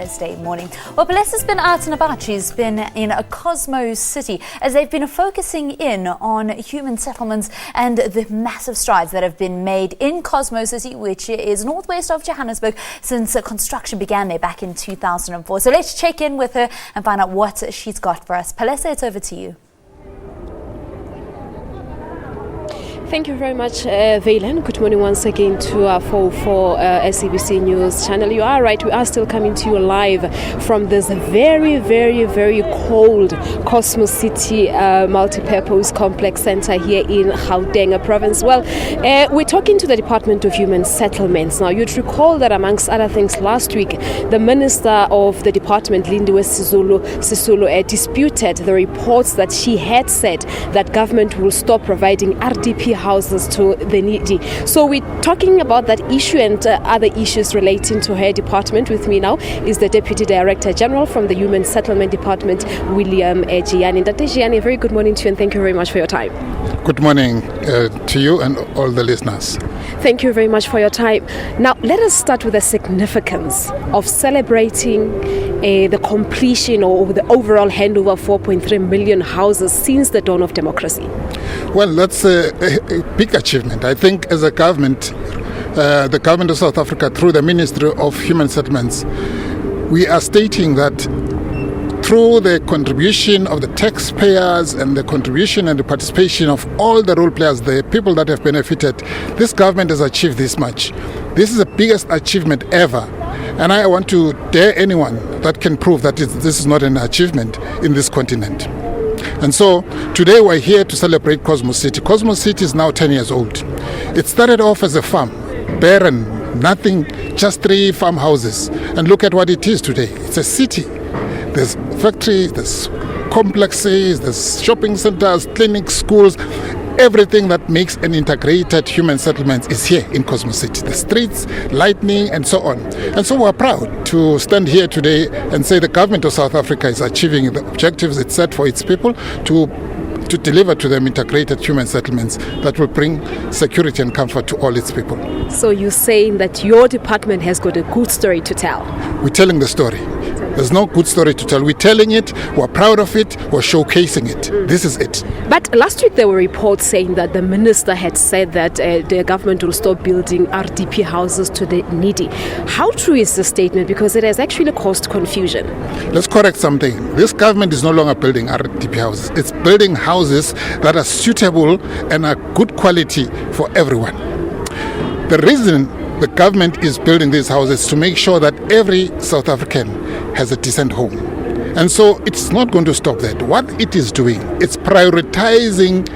Thursday morning. Well, Blessa's been out and about. She's been in a Cosmo City as they've been focusing in on human settlements and the massive strides that have been made in Cosmo City, which is northwest of Johannesburg, since construction began there back in 2004. So let's check in with her and find out what she's got for us. Palesa, it's over to you. Thank you very much, Valen. Good morning once again to our 404 SABC News channel. You are right, we are still coming to you live from this very, very, very cold Cosmo City multi-purpose complex center here in Gauteng province. Well, we're talking to the Department of Human Settlements. Now, you'd recall that amongst other things, last week, the Minister of the Department, Lindiwe Sisulu, disputed the reports that she had said that government will stop providing RDP houses to the needy. So we're talking about that issue and other issues relating to her department. With me now is the Deputy Director General from the Human Settlement Department, William Jiyane. Dr. Jiyane, a very good morning to you and thank you very much for your time. Good morning to you and all the listeners. Thank you very much for your time. Now, let us start with the significance of celebrating the completion or the overall handover of 4.3 million houses since the dawn of democracy. Well, that's a big achievement. I think as a government, the government of South Africa, through the Ministry of Human Settlements, we are stating that through the contribution of the taxpayers and the contribution and the participation of all the role players, the people that have benefited, this government has achieved this much. This is the biggest achievement ever. And I want to dare anyone that can prove that this is not an achievement in this continent. And so today we're here to celebrate Cosmo City. Cosmo City is now 10 years old. It started off as a farm, barren, nothing, just 3 farmhouses. And look at what it is today. It's a city. There's factories, there's complexes, there's shopping centers, clinics, schools. Everything that makes an integrated human settlement is here in Cosmo City. The streets, lighting, and so on. And so we're proud to stand here today and say the government of South Africa is achieving the objectives it set for its people to deliver to them integrated human settlements that will bring security and comfort to all its people. So you're saying that your department has got a good story to tell? We're telling the story. There's no good story to tell. We're telling it, we're proud of it, we're showcasing it. This is it. But last week there were reports saying that the minister had said that the government will stop building RDP houses to the needy. How true is this statement? Because it has actually caused confusion. Let's correct something. This government is no longer building RDP houses. It's building houses that are suitable and are good quality for everyone. The reason the government is building these houses to make sure that every South African has a decent home. And so it's not going to stop that. What it is doing, it's prioritizing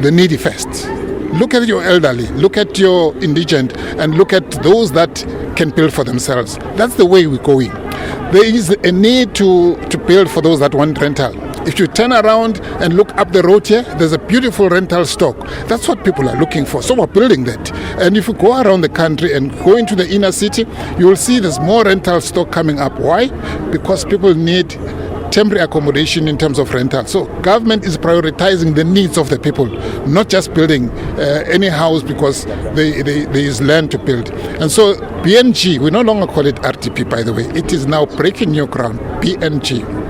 the needy first. Look at your elderly, look at your indigent, and look at those that can build for themselves. That's the way we're going. There is a need to build for those that want rental. If you turn around and look up the road here, there's a beautiful rental stock. That's what people are looking for. So we're building that. And if you go around the country and go into the inner city, you will see there's more rental stock coming up. Why? Because people need temporary accommodation in terms of rental. So government is prioritizing the needs of the people, not just building any house because there is land to build. And so BNG, we no longer call it RTP, by the way. It is now breaking new ground, BNG.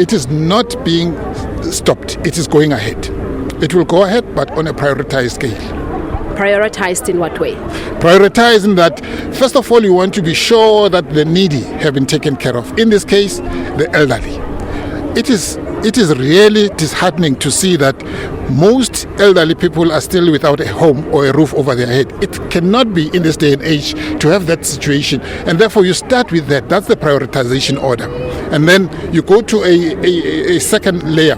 It is not being stopped. It is going ahead. It will go ahead, but on a prioritized scale. Prioritized in what way? Prioritized in that, first of all, you want to be sure that the needy have been taken care of. In this case, the elderly. It is really disheartening to see that most elderly people are still without a home or a roof over their head. It cannot be in this day and age to have that situation. And therefore, you start with that. That's the prioritization order. And then you go to a second layer.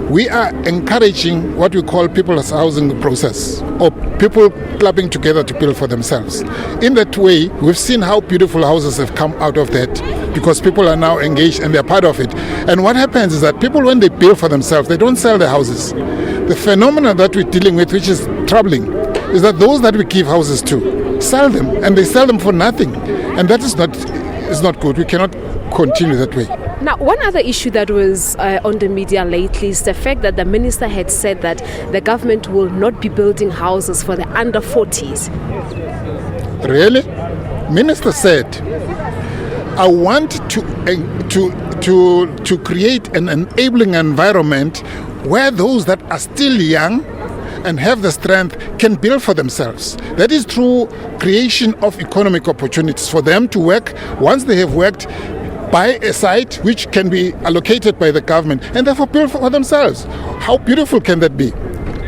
We are encouraging what we call people's housing process, or people clubbing together to build for themselves. In that way, we've seen how beautiful houses have come out of that because people are now engaged and they're part of it. And what happens is that people, when they build for themselves, they don't sell their houses. The phenomenon that we're dealing with, which is troubling, is that those that we give houses to sell them, and they sell them for nothing. And that is not good. We cannot continue that way. Now, one other issue that was on the media lately is the fact that the minister had said that the government will not be building houses for the under 40s. Really? Minister said I want to create an enabling environment where those that are still young and have the strength can build for themselves. That is through creation of economic opportunities for them to work. Once they have worked, buy a site which can be allocated by the government and therefore build for themselves. How beautiful can that be?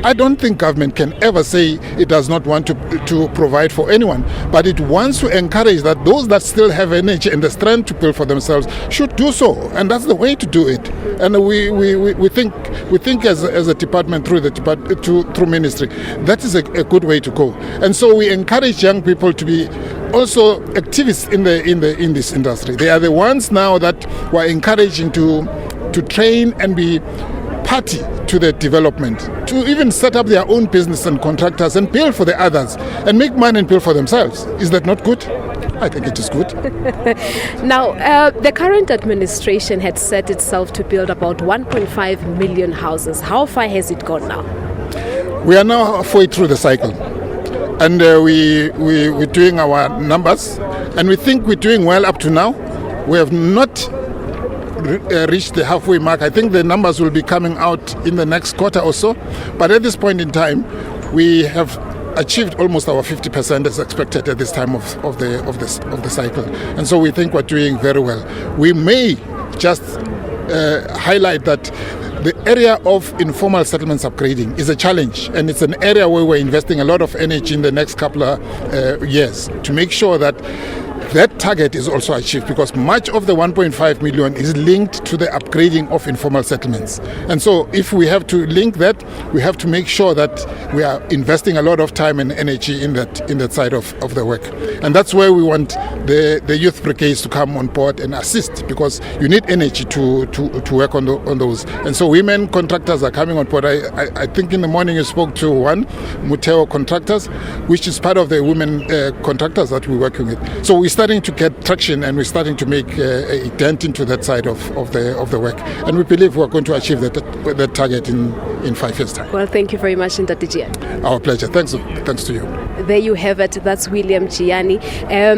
I don't think government can ever say it does not want to provide for anyone, but it wants to encourage that those that still have energy and the strength to build for themselves should do so, and that's the way to do it. And we think as a department through ministry, that is a good way to go. And so we encourage young people to be also activists in this industry. They are the ones now that we're encouraging to train and be party to the development, to even set up their own business and contractors and build for the others and make money and build for themselves. Is that not good? I think it is good. Now, the current administration had set itself to build about 1.5 million houses. How far has it gone now? We are now halfway through the cycle. And we're doing our numbers, and we think we're doing well up to now. We have not reached the halfway mark. I think the numbers will be coming out in the next quarter or so. But at this point in time, we have achieved almost our 50% as expected at this time of the cycle. And so we think we're doing very well. We may just highlight that the area of informal settlements upgrading is a challenge, and it's an area where we're investing a lot of energy in the next couple of years to make sure that that target is also achieved, because much of the 1.5 million is linked to the upgrading of informal settlements. And so if we have to link that, we have to make sure that we are investing a lot of time and energy in that side of the work. And that's where we want the youth brigades to come on board and assist, because you need energy to work on those. And so women contractors are coming on board. I think in the morning you spoke to one, Muteo Contractors, which is part of the women contractors that we're working with. So we're starting to get traction, and we're starting to make a dent into that side of the work. And we believe we're going to achieve that target in 5 years' time. Well, thank you very much, Jiyane. Our pleasure. Thanks to you. There you have it. That's William Jiyane.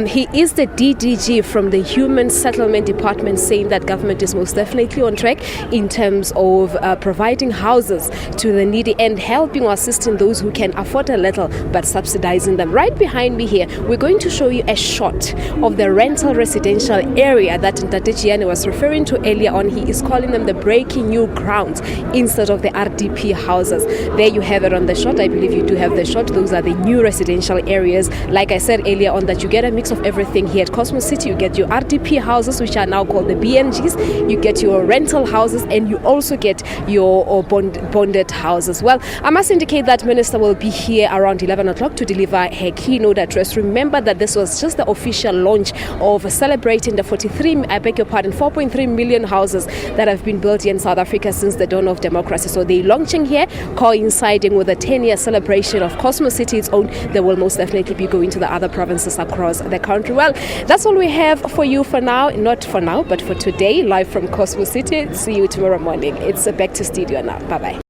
He is the DDG from the Human Settlement Department, saying that government is most definitely on track in terms of providing houses to the needy and helping or assisting those who can afford a little, but subsidizing them. Right behind me here, we're going to show you a shot of the rental residential area that Jiyane was referring to earlier on. He is calling them the breaking new grounds instead of the RDP houses. There you have it on the shot. I believe you do have the shot. Those are the new residential areas. Like I said earlier on, that you get a mix of everything here at Cosmos City. You get your RDP houses, which are now called the BNGs. You get your rental houses, and you also get your bonded houses. Well, I must indicate that Minister will be here around 11 o'clock to deliver her keynote address. Remember that this was just the official launch of celebrating the 4.3 million houses that have been built here in South Africa since the dawn of democracy. So they're launching here, coinciding with the 10-year celebration of Cosmos City its own. They will most definitely be going to the other provinces across the country. Well, that's all we have for you for now. Not for now, but for today, live from Cosmos City. See you tomorrow morning. It's back to studio now. Bye-bye.